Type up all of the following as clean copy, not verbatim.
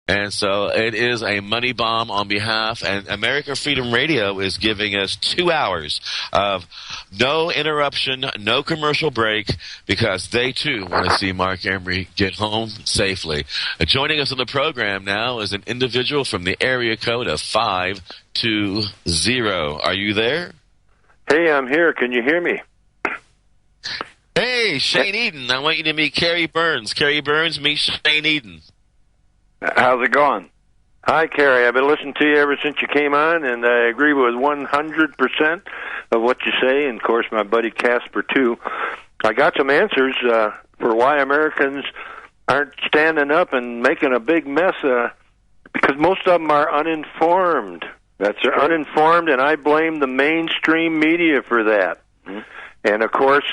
And so it is a money bomb on behalf, and American Freedom Radio is giving us 2 hours of no interruption, no commercial break, because they too want to see Marc Emery get home safely. Joining us on the program now is an individual from the area code of 520. Are you there? Hey, I'm here. Can you hear me? Hey, Shane Eden. I want you to meet Carey Burns. Carey Burns, meet Shane Eden. How's it going? Hi, Carey. I've been listening to you ever since you came on, and I agree with 100% of what you say, and, of course, my buddy Casper, too. I got some answers for why Americans aren't standing up and making a big mess, because most of them are uninformed. They're uninformed, and I blame the mainstream media for that. Mm-hmm. And, of course,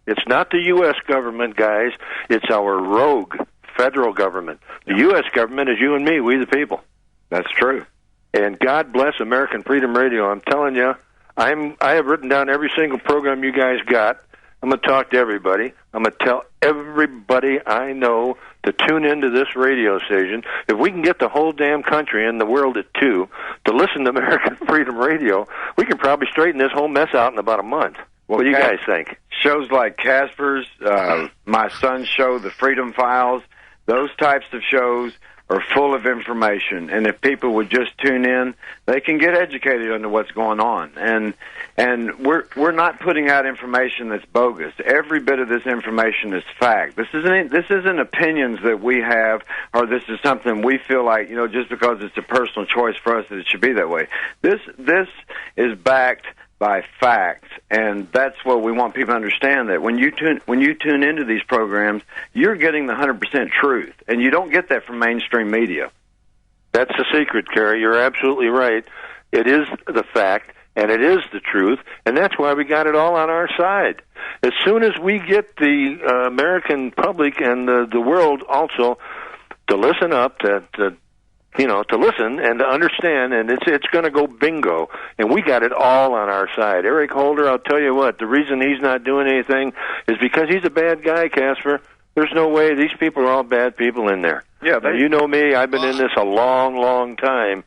it's not the U.S. government, guys. It's our rogue federal government. The U.S. government is you and me, we the people. That's true. And God bless American Freedom Radio. I'm telling you, I have written down every single program you guys got. I'm going to talk to everybody. I'm going to tell everybody I know to tune into this radio station. If we can get the whole damn country and the world at two to listen to American Freedom Radio, we can probably straighten this whole mess out in about a month. What do you guys think? Shows like Casper's, my son's show, The Freedom Files, those types of shows are full of information, and if people would just tune in, they can get educated on what's going on. And we're not putting out information that's bogus. Every bit of this information is fact. This isn't opinions that we have, or this is something we feel like, just because it's a personal choice for us that it should be that way. This is backed by facts, and that's what we want people to understand, that when you tune into these programs, you're getting the 100% truth, and you don't get that from mainstream media. That's the secret, Carey. You're absolutely right. It is the fact, and it is the truth, and that's why we got it all on our side. As soon as we get the American public and the world also to listen up, to listen and to understand, and it's going to go bingo, and we got it all on our side. Eric Holder, I'll tell you what, the reason he's not doing anything is because he's a bad guy, Casper. There's no way. These people are all bad people in there. Yeah, you know me. I've been in this a long, long time,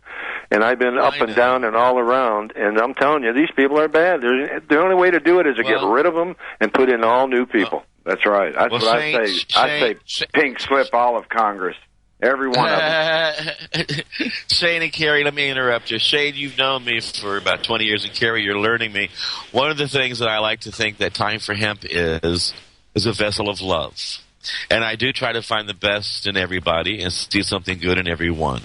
and I've been up and down and all around, and I'm telling you, these people are bad. The only way to do it is to get rid of them and put in all new people. That's right. That's what I say. I say pink slip all of Congress. Every one of them. Shane and Carey, let me interrupt you. Shane, you've known me for about 20 years, and Carey, you're learning me. One of the things that I like to think that Time for Hemp is a vessel of love. And I do try to find the best in everybody and see something good in everyone.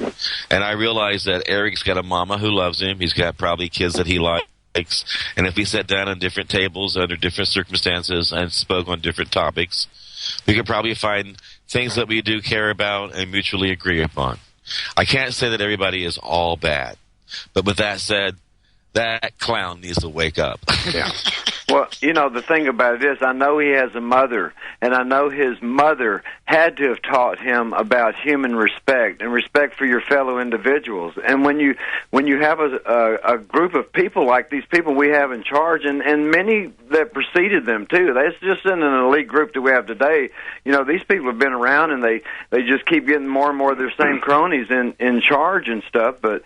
And I realize that Eric's got a mama who loves him. He's got probably kids that he likes. And if we sat down on different tables under different circumstances and spoke on different topics, we could probably find things that we do care about and mutually agree upon. I can't say that everybody is all bad. But with that said, that clown needs to wake up. Yeah. Well, the thing about it is, I know he has a mother, and I know his mother had to have taught him about human respect and respect for your fellow individuals. And when you have a group of people like these people we have in charge, and many that preceded them too, that's just in an elite group that we have today. These people have been around, and they just keep getting more and more of their same cronies in charge and stuff. But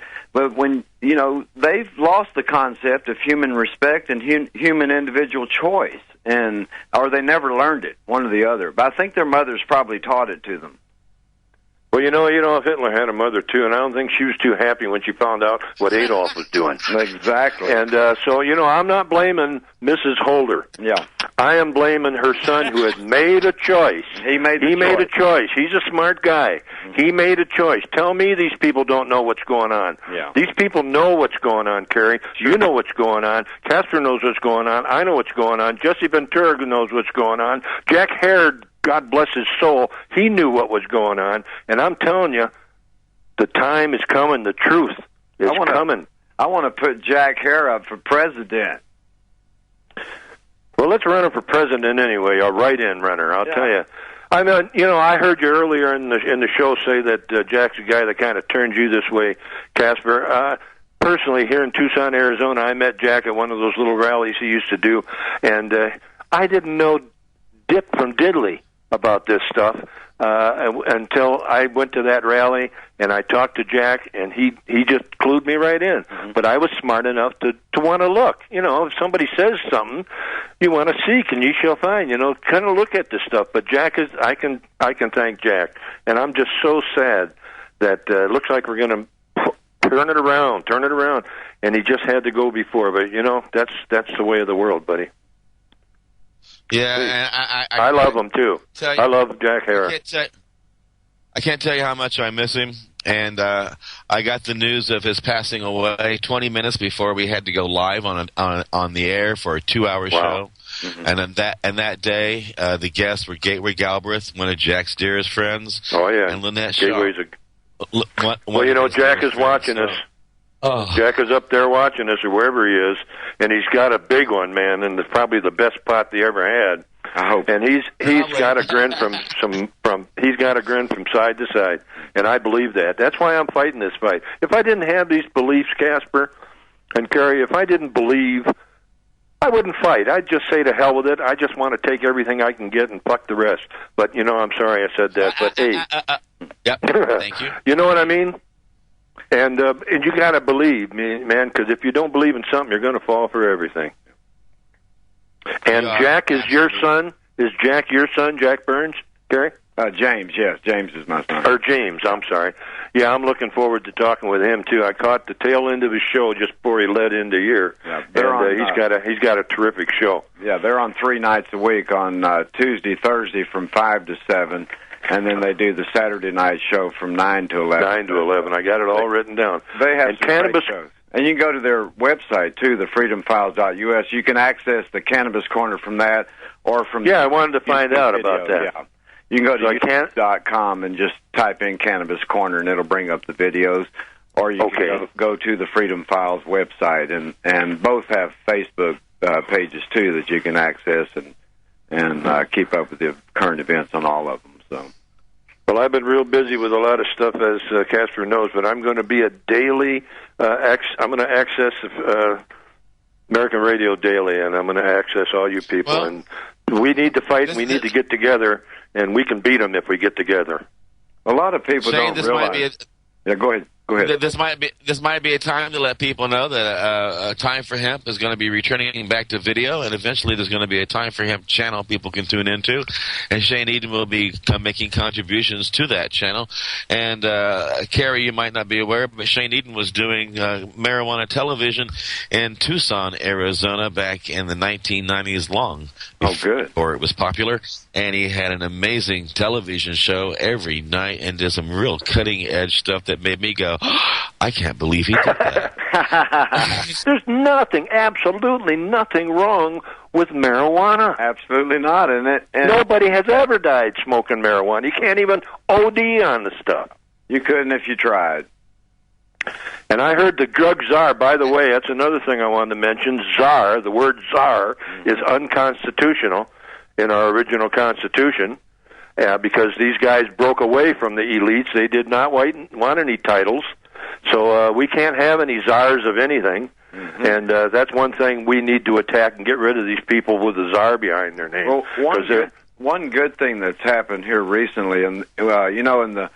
when they've lost the concept of human respect and human individual choice, or they never learned it, one or the other. But I think their mothers probably taught it to them. Well, Hitler had a mother, too, and I don't think she was too happy when she found out what Adolf was doing. Exactly. And so, I'm not blaming Mrs. Holder. Yeah. I am blaming her son, who had made a choice. He made a choice. He's a smart guy. Mm-hmm. He made a choice. Tell me these people don't know what's going on. Yeah. These people know what's going on, Carey. Sure. You know what's going on. Casper knows what's going on. I know what's going on. Jesse Ventura knows what's going on. Jack Hare, God bless his soul, he knew what was going on. And I'm telling you, the time is coming. The truth is coming. I want to put Jack Hare up for president. Well, let's run him for president anyway, a write-in runner, I'll tell you. I mean, I heard you earlier in the show say that Jack's the guy that kind of turned you this way, Casper. Personally, here in Tucson, Arizona, I met Jack at one of those little rallies he used to do, and I didn't know dip from diddly about this stuff, until I went to that rally and I talked to Jack, and he just clued me right in. Mm-hmm. But I was smart enough to want to look. You know, if somebody says something, you want to seek, and you shall find. You know, kind of look at this stuff. But Jack is, I can thank Jack, and I'm just so sad that it looks like we're going to turn it around, and he just had to go before. But you know, that's the way of the world, buddy. Yeah, and I love him too. I love Jack Harris. I can't tell you how much I miss him. And I got the news of his passing away 20 minutes before we had to go live on the air for a 2-hour show. Mm-hmm. And that day, the guests were Gateway Galbraith, one of Jack's dearest friends. Oh yeah, and Lynette Shaw. Well, you know, Jack is watching us. Oh. Jack is up there watching us, or wherever he is, and he's got a big one, man, and it's probably the best pot they ever had. I hope. And he's got a grin from side to side, and I believe that. That's why I'm fighting this fight. If I didn't have these beliefs, Casper and Carey, if I didn't believe, I wouldn't fight. I'd just say to hell with it. I just want to take everything I can get and fuck the rest. But you know, I'm sorry I said that. But hey, yep. Thank you. You know what I mean? And you got to believe, man, because if you don't believe in something, you're going to fall for everything. And Jack is your son? Is Jack your son, Jack Burns, Carey? James, yes. James is my son. Or James, I'm sorry. Yeah, I'm looking forward to talking with him, too. I caught the tail end of his show just before he led into here. Yeah, and he's got a terrific show. Yeah, they're on 3 nights a week, on Tuesday, Thursday from 5 to 7. And then they do the Saturday night show from 9 to 11. 9 to 11. I got it all written down. They have some Cannabis great shows. And you can go to their website, too, thefreedomfiles.us. You can access the Cannabis Corner from that, or from... Yeah, I wanted to find out about that. Yeah. You can go to YouTube.com and just type in Cannabis Corner, and it'll bring up the videos. Or you can go to the Freedom Files website, and both have Facebook pages, too, that you can access and keep up with the current events on all of them. So, well, I've been real busy with a lot of stuff, as Casper knows, but I'm going to be a daily. I'm going to access American Radio Daily, and I'm going to access all you people. Well, and we need to fight. And we need to get together, and we can beat them if we get together. A lot of people don't realize. Yeah, go ahead. Go ahead. This might be a time to let people know that Time for Hemp is going to be returning back to video, and eventually there's going to be a Time for Hemp channel people can tune into, and Shane Eden will be making contributions to that channel. And Carey, you might not be aware, but Shane Eden was doing marijuana television in Tucson, Arizona, back in the 1990s long. Oh, good. Or it was popular, and he had an amazing television show every night and did some real cutting edge stuff that made me go, I can't believe he did that. There's nothing, absolutely nothing wrong with marijuana. Absolutely not, isn't it? And nobody has ever died smoking marijuana. You can't even OD on the stuff. You couldn't if you tried. And I heard the drug czar, by the way, that's another thing I wanted to mention. Czar, the word czar, is unconstitutional in our original Constitution. Because these guys broke away from the elites. They did not want any titles. So we can't have any czars of anything. Mm-hmm. And that's one thing we need to attack and get rid of these people with a czar behind their name. Well, one good thing that's happened here recently, and the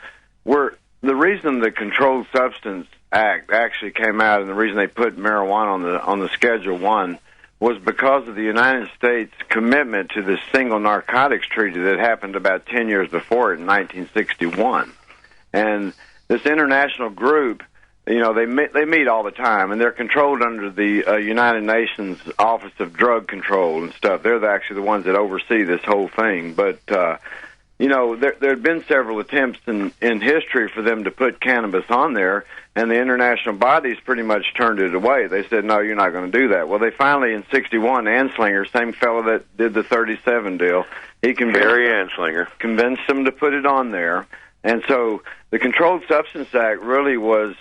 reason the Controlled Substance Act actually came out, and the reason they put marijuana on the Schedule 1 was because of the United States' commitment to this single narcotics treaty that happened about 10 years before it in 1961. And this international group, they meet all the time, and they're controlled under the United Nations Office of Drug Control and stuff. They're actually the ones that oversee this whole thing. But, there had been several attempts in history for them to put cannabis on there, and the international bodies pretty much turned it away. They said, no, you're not going to do that. Well, they finally, in 61, Anslinger, same fellow that did the 37 deal, Barry Anslinger, convinced them to put it on there. And so the Controlled Substance Act really was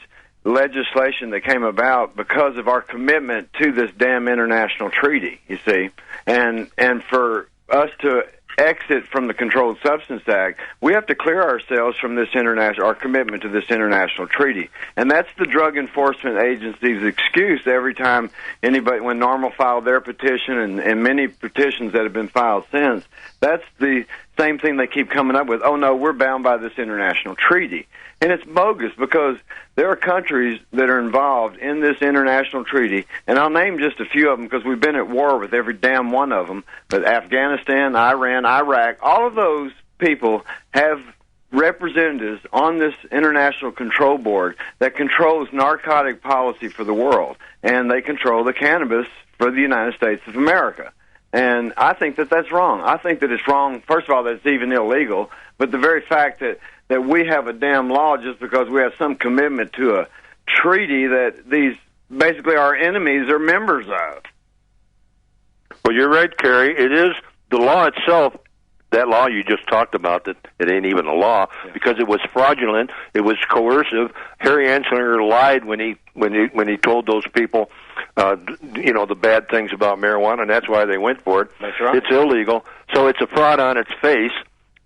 legislation that came about because of our commitment to this damn international treaty, you see. And for us to exit from the Controlled Substance Act, we have to clear ourselves from this our commitment to this international treaty. And that's the Drug Enforcement Agency's excuse every time when NORML filed their petition and many petitions that have been filed since. That's the same thing they keep coming up with. Oh, no, we're bound by this international treaty. And it's bogus because there are countries that are involved in this international treaty, and I'll name just a few of them because we've been at war with every damn one of them, but Afghanistan, Iran, Iraq, all of those people have representatives on this international control board that controls narcotic policy for the world, and they control the cannabis for the United States of America. And I think that that's wrong. I think that it's wrong, first of all, that it's even illegal, but the very fact that we have a damn law just because we have some commitment to a treaty that these basically our enemies are members of. Well, you're right, Carey. It is the law itself. That law you just talked about, that it ain't even a law because it was fraudulent. It was coercive. Harry Anslinger lied when he told those people, the bad things about marijuana, and that's why they went for it. That's right. It's illegal, so it's a fraud on its face,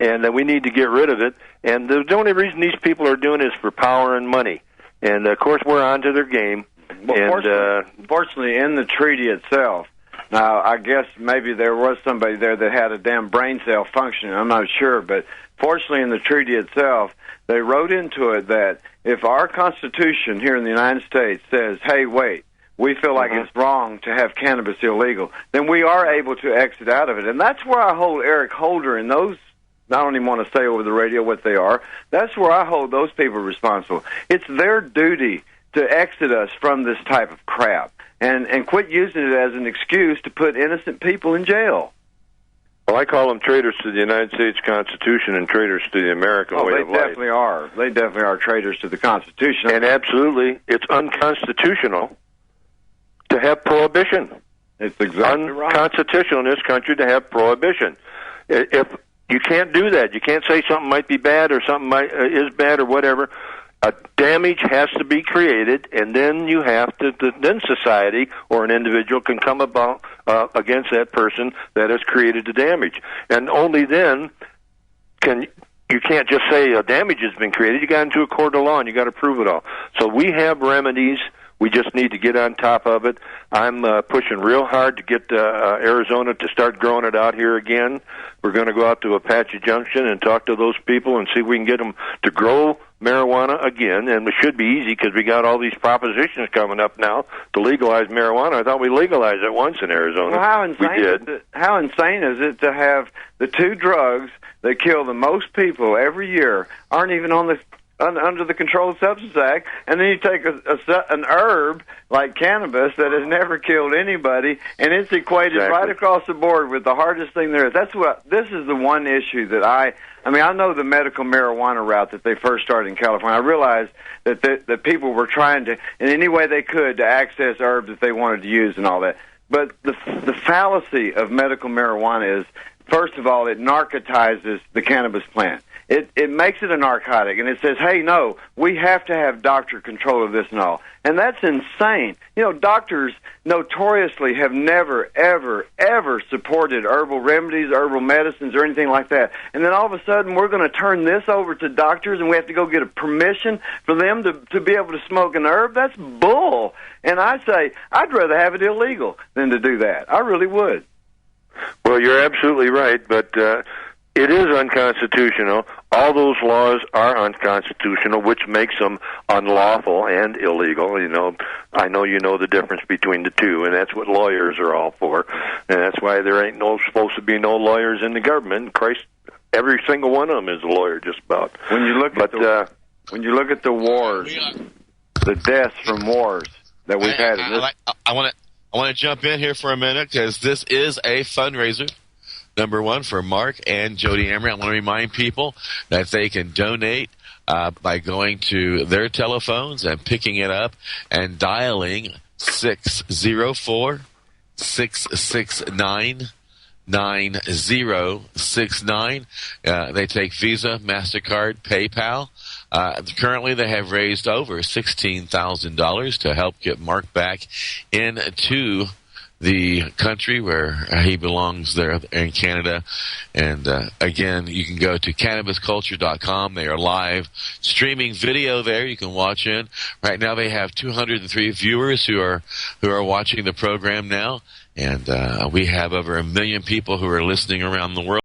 and we need to get rid of it. And the only reason these people are doing it is for power and money. And of course, we're on to their game. Well, fortunately, in the treaty itself. Now, I guess maybe there was somebody there that had a damn brain cell functioning. I'm not sure. But fortunately, in the treaty itself, they wrote into it that if our Constitution here in the United States says, hey, wait, we feel like it's wrong to have cannabis illegal, then we are able to exit out of it. And that's where I hold Eric Holder and those, I don't even want to say over the radio what they are, that's where I hold those people responsible. It's their duty to exit us from this type of crap. And quit using it as an excuse to put innocent people in jail. Well, I call them traitors to the United States Constitution and traitors to the American way of life. They definitely are. They definitely are traitors to the Constitution. And absolutely, it's unconstitutional to have prohibition. It's exactly right. Unconstitutional in this country to have prohibition. If you can't do that, you can't say something might be bad or something is bad or whatever. A damage has to be created, and then you have to. Then society or an individual can come about against that person that has created the damage, and only then you can't just say a damage has been created. You got into a court of law, and you got to prove it all. So we have remedies. We just need to get on top of it. I'm pushing real hard to get Arizona to start growing it out here again. We're going to go out to Apache Junction and talk to those people and see if we can get them to grow marijuana again. And it should be easy because we got all these propositions coming up now to legalize marijuana. I thought we legalized it once in Arizona. Well, how insane is it to have the two drugs that kill the most people every year aren't even on the under the Controlled Substances Act, and then you take an herb like cannabis that has never killed anybody, and it's equated right across the board with the hardest thing there is. This is the one issue that I know the medical marijuana route that they first started in California. I realized that people were trying to, in any way they could, to access herbs that they wanted to use and all that. But the fallacy of medical marijuana is, first of all, it narcotizes the cannabis plant. It makes it a narcotic, and it says, hey, no, we have to have doctor control of this and all. And that's insane. Doctors notoriously have never, ever, ever supported herbal remedies, herbal medicines, or anything like that. And then all of a sudden, we're going to turn this over to doctors, and we have to go get a permission for them to be able to smoke an herb? That's bull. And I say, I'd rather have it illegal than to do that. I really would. Well, you're absolutely right, but it is unconstitutional. All those laws are unconstitutional, which makes them unlawful and illegal. I know you know the difference between the two, and that's what lawyers are all for. And that's why there ain't supposed to be no lawyers in the government. Christ, every single one of them is a lawyer, just about. When you look at the wars, the deaths from wars that we've had in this. I want to jump in here for a minute because this is a fundraiser. Number one, for Marc and Jodi Emery. I want to remind people that they can donate by going to their telephones and picking it up and dialing 604-669-9069. They take Visa, MasterCard, PayPal. Currently, they have raised over $16,000 to help get Marc back into the country where he belongs there in Canada. And again, you can go to cannabisculture.com. They are live streaming video there. You can watch in. Right now they have 203 viewers who are watching the program now. And we have over 1 million people who are listening around the world.